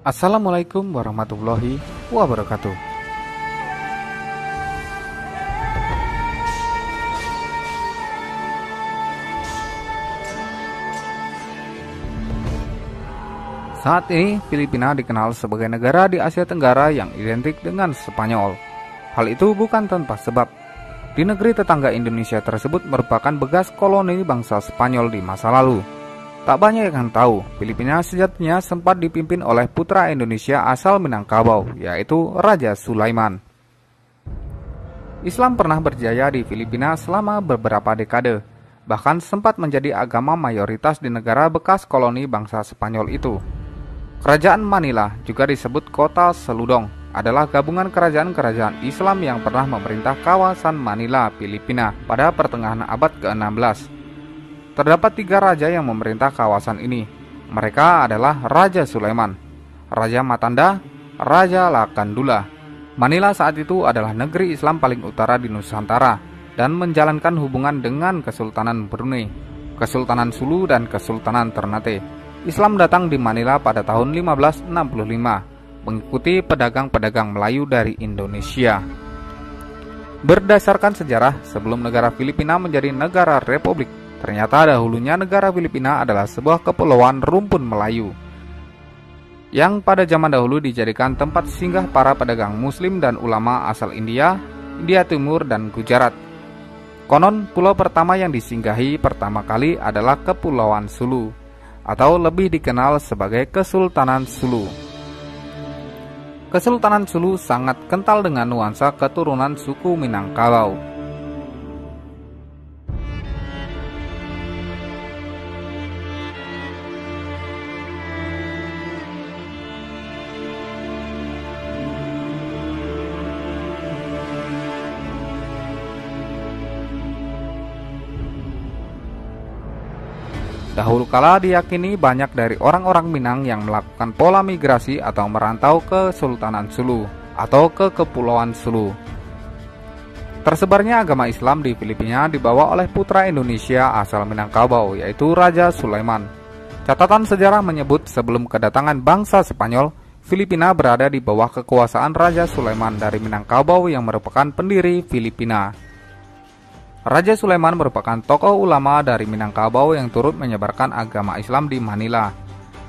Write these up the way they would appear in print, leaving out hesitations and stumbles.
Assalamualaikum warahmatullahi wabarakatuh. Saat ini Filipina dikenal sebagai negara di Asia Tenggara yang identik dengan Spanyol. Hal itu bukan tanpa sebab. Di negeri tetangga Indonesia tersebut merupakan bekas koloni bangsa Spanyol di masa lalu. Tak banyak yang tahu, Filipina sejatinya sempat dipimpin oleh putra Indonesia asal Minangkabau, yaitu Raja Sulaiman. Islam pernah berjaya di Filipina selama beberapa dekade, bahkan sempat menjadi agama mayoritas di negara bekas koloni bangsa Spanyol itu. Kerajaan Manila, juga disebut Kota Seludong, adalah gabungan kerajaan-kerajaan Islam yang pernah memerintah kawasan Manila, Filipina pada pertengahan abad ke-16. Terdapat 3 raja yang memerintah kawasan ini. Mereka adalah Raja Sulaiman, Raja Matanda, Raja Lakandula. Manila saat itu adalah negeri Islam paling utara di Nusantara dan menjalankan hubungan dengan Kesultanan Brunei, Kesultanan Sulu, dan Kesultanan Ternate. Islam datang di Manila pada tahun 1565, mengikuti pedagang-pedagang Melayu dari Indonesia. Berdasarkan sejarah, sebelum negara Filipina menjadi negara republik, ternyata dahulunya negara Filipina adalah sebuah kepulauan rumpun Melayu yang pada zaman dahulu dijadikan tempat singgah para pedagang muslim dan ulama asal India, India Timur, dan Gujarat. Konon pulau pertama yang disinggahi pertama kali adalah Kepulauan Sulu, atau lebih dikenal sebagai Kesultanan Sulu. Kesultanan Sulu sangat kental dengan nuansa keturunan suku Minangkabau. Dahulu kala diyakini banyak dari orang-orang Minang yang melakukan pola migrasi atau merantau ke Sultanan Sulu atau ke Kepulauan Sulu. Tersebarnya agama Islam di Filipina dibawa oleh putra Indonesia asal Minangkabau, yaitu Raja Sulaiman. Catatan sejarah menyebut sebelum kedatangan bangsa Spanyol, Filipina berada di bawah kekuasaan Raja Sulaiman dari Minangkabau yang merupakan pendiri Filipina. Raja Sulaiman merupakan tokoh ulama dari Minangkabau yang turut menyebarkan agama Islam di Manila,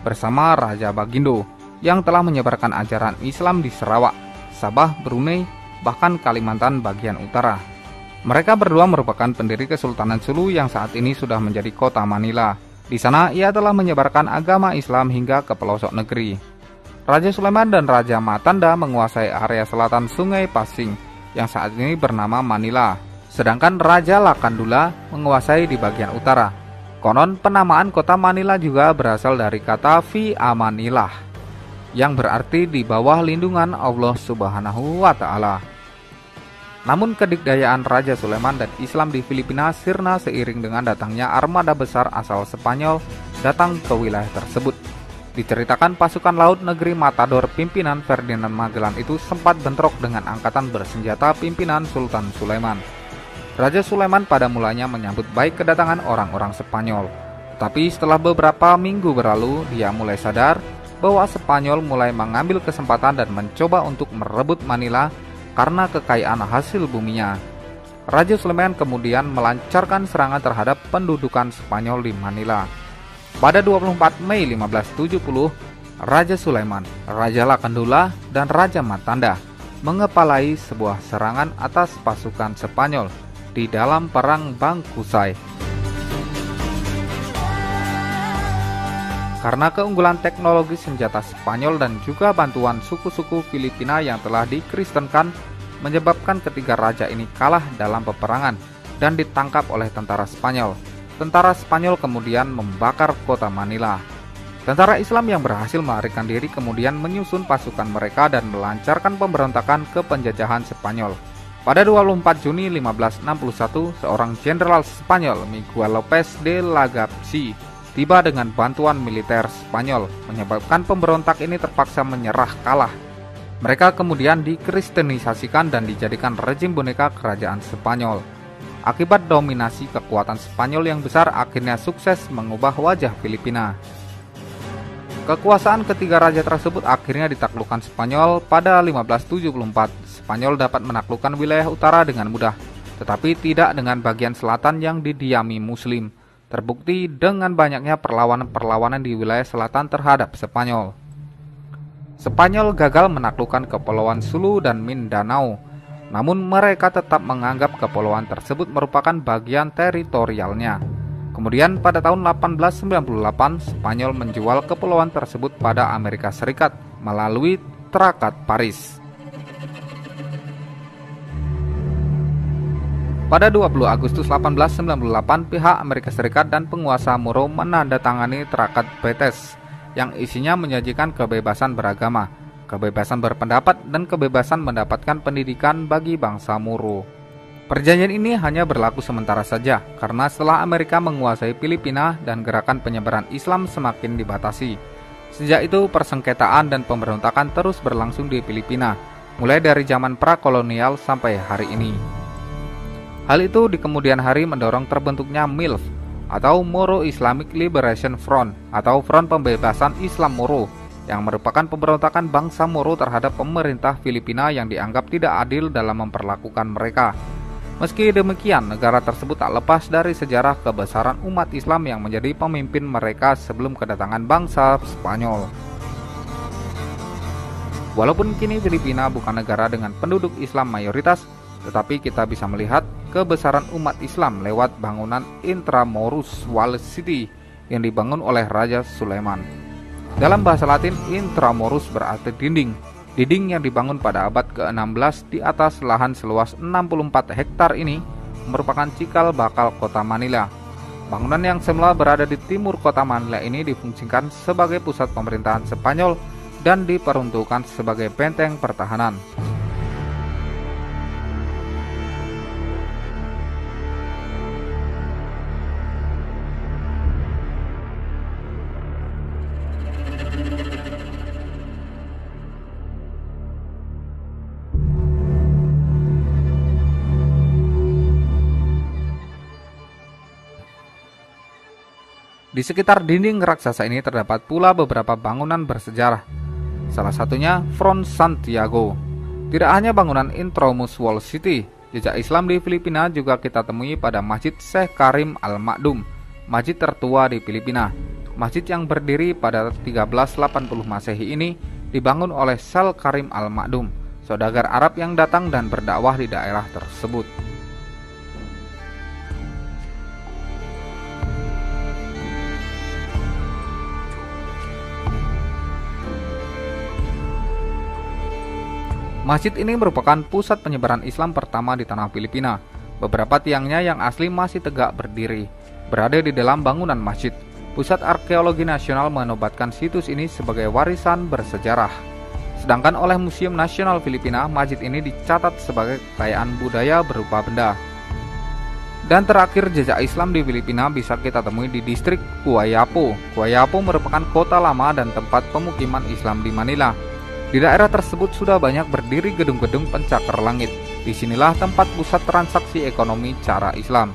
bersama Raja Bagindo yang telah menyebarkan ajaran Islam di Sarawak, Sabah, Brunei, bahkan Kalimantan bagian utara. Mereka berdua merupakan pendiri Kesultanan Sulu yang saat ini sudah menjadi kota Manila. Di sana ia telah menyebarkan agama Islam hingga ke pelosok negeri. Raja Sulaiman dan Raja Matanda menguasai area selatan Sungai Pasing yang saat ini bernama Manila. Sedangkan Raja Lakandula menguasai di bagian utara. Konon penamaan kota Manila juga berasal dari kata fi amanilah, yang berarti di bawah lindungan Allah Subhanahu wa Ta'ala. Namun kedikdayaan Raja Sulaiman dan Islam di Filipina sirna seiring dengan datangnya armada besar asal Spanyol datang ke wilayah tersebut. Diceritakan pasukan laut negeri Matador pimpinan Ferdinand Magellan itu sempat bentrok dengan angkatan bersenjata pimpinan Sultan Sulaiman. Raja Sulaiman pada mulanya menyambut baik kedatangan orang-orang Spanyol. Tapi setelah beberapa minggu berlalu, dia mulai sadar bahwa Spanyol mulai mengambil kesempatan dan mencoba untuk merebut Manila karena kekayaan hasil buminya. Raja Sulaiman kemudian melancarkan serangan terhadap pendudukan Spanyol di Manila. Pada 24 Mei 1570, Raja Sulaiman, Raja Lakandula, dan Raja Matanda mengepalai sebuah serangan atas pasukan Spanyol di dalam Perang Bangkusai. Karena keunggulan teknologi senjata Spanyol dan juga bantuan suku-suku Filipina yang telah dikristenkan, menyebabkan ketiga raja ini kalah dalam peperangan dan ditangkap oleh tentara Spanyol. Tentara Spanyol kemudian membakar kota Manila. Tentara Islam yang berhasil melarikan diri kemudian menyusun pasukan mereka dan melancarkan pemberontakan ke penjajahan Spanyol. Pada 24 Juni 1561, seorang jenderal Spanyol, Miguel López de Legazpi, tiba dengan bantuan militer Spanyol, menyebabkan pemberontak ini terpaksa menyerah kalah. Mereka kemudian dikristenisasikan dan dijadikan rejim boneka kerajaan Spanyol. Akibat dominasi kekuatan Spanyol yang besar akhirnya sukses mengubah wajah Filipina. Kekuasaan ketiga raja tersebut akhirnya ditaklukkan Spanyol pada 1574. Spanyol dapat menaklukkan wilayah utara dengan mudah, tetapi tidak dengan bagian selatan yang didiami Muslim. Terbukti dengan banyaknya perlawanan-perlawanan di wilayah selatan terhadap Spanyol. Spanyol gagal menaklukkan Kepulauan Sulu dan Mindanao, namun mereka tetap menganggap kepulauan tersebut merupakan bagian teritorialnya. Kemudian pada tahun 1898, Spanyol menjual kepulauan tersebut pada Amerika Serikat melalui Traktat Paris. Pada 20 Agustus 1898, pihak Amerika Serikat dan penguasa Moro menandatangani Traktat Bates yang isinya menjanjikan kebebasan beragama, kebebasan berpendapat, dan kebebasan mendapatkan pendidikan bagi bangsa Moro. Perjanjian ini hanya berlaku sementara saja, karena setelah Amerika menguasai Filipina dan gerakan penyebaran Islam semakin dibatasi. Sejak itu, persengketaan dan pemberontakan terus berlangsung di Filipina, mulai dari zaman prakolonial sampai hari ini. Hal itu di kemudian hari mendorong terbentuknya MILF, atau Moro Islamic Liberation Front, atau Front Pembebasan Islam Moro, yang merupakan pemberontakan bangsa Moro terhadap pemerintah Filipina yang dianggap tidak adil dalam memperlakukan mereka. Meski demikian, negara tersebut tak lepas dari sejarah kebesaran umat Islam yang menjadi pemimpin mereka sebelum kedatangan bangsa Spanyol. Walaupun kini Filipina bukan negara dengan penduduk Islam mayoritas, tetapi kita bisa melihat kebesaran umat Islam lewat bangunan Intramuros Wall City yang dibangun oleh Raja Sulaiman. Dalam bahasa Latin, Intramuros berarti dinding. Dinding yang dibangun pada abad ke-16 di atas lahan seluas 64 hektar ini merupakan cikal bakal kota Manila. Bangunan yang semula berada di timur kota Manila ini difungsikan sebagai pusat pemerintahan Spanyol dan diperuntukkan sebagai benteng pertahanan. Di sekitar dinding raksasa ini terdapat pula beberapa bangunan bersejarah. Salah satunya Front Santiago. Tidak hanya bangunan Intramuros Wall City, jejak Islam di Filipina juga kita temui pada Masjid Syekh Karim Al-Makdum, masjid tertua di Filipina. Masjid yang berdiri pada 1380 Masehi ini dibangun oleh Syekh Karim Al-Makdum, saudagar Arab yang datang dan berdakwah di daerah tersebut. Masjid ini merupakan pusat penyebaran Islam pertama di tanah Filipina. Beberapa tiangnya yang asli masih tegak berdiri, berada di dalam bangunan masjid. Pusat Arkeologi Nasional menobatkan situs ini sebagai warisan bersejarah. Sedangkan oleh Museum Nasional Filipina, masjid ini dicatat sebagai kekayaan budaya berupa benda. Dan terakhir, jejak Islam di Filipina bisa kita temui di distrik Coayapo. Coayapo merupakan kota lama dan tempat pemukiman Islam di Manila. Di daerah tersebut sudah banyak berdiri gedung-gedung pencakar langit. Disinilah tempat pusat transaksi ekonomi cara Islam.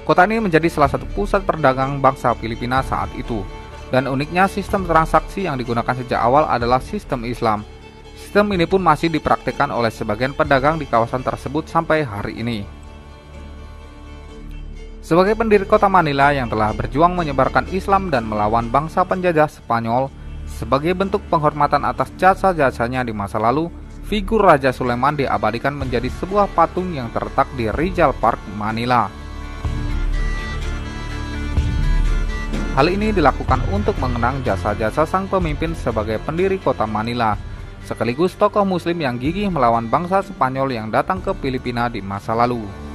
Kota ini menjadi salah satu pusat perdagangan bangsa Filipina saat itu. Dan uniknya sistem transaksi yang digunakan sejak awal adalah sistem Islam. Sistem ini pun masih dipraktikkan oleh sebagian pedagang di kawasan tersebut sampai hari ini. Sebagai pendiri kota Manila yang telah berjuang menyebarkan Islam dan melawan bangsa penjajah Spanyol, sebagai bentuk penghormatan atas jasa-jasanya di masa lalu, figur Raja Sulaiman diabadikan menjadi sebuah patung yang terletak di Rizal Park, Manila. Hal ini dilakukan untuk mengenang jasa-jasa sang pemimpin sebagai pendiri kota Manila, sekaligus tokoh Muslim yang gigih melawan bangsa Spanyol yang datang ke Filipina di masa lalu.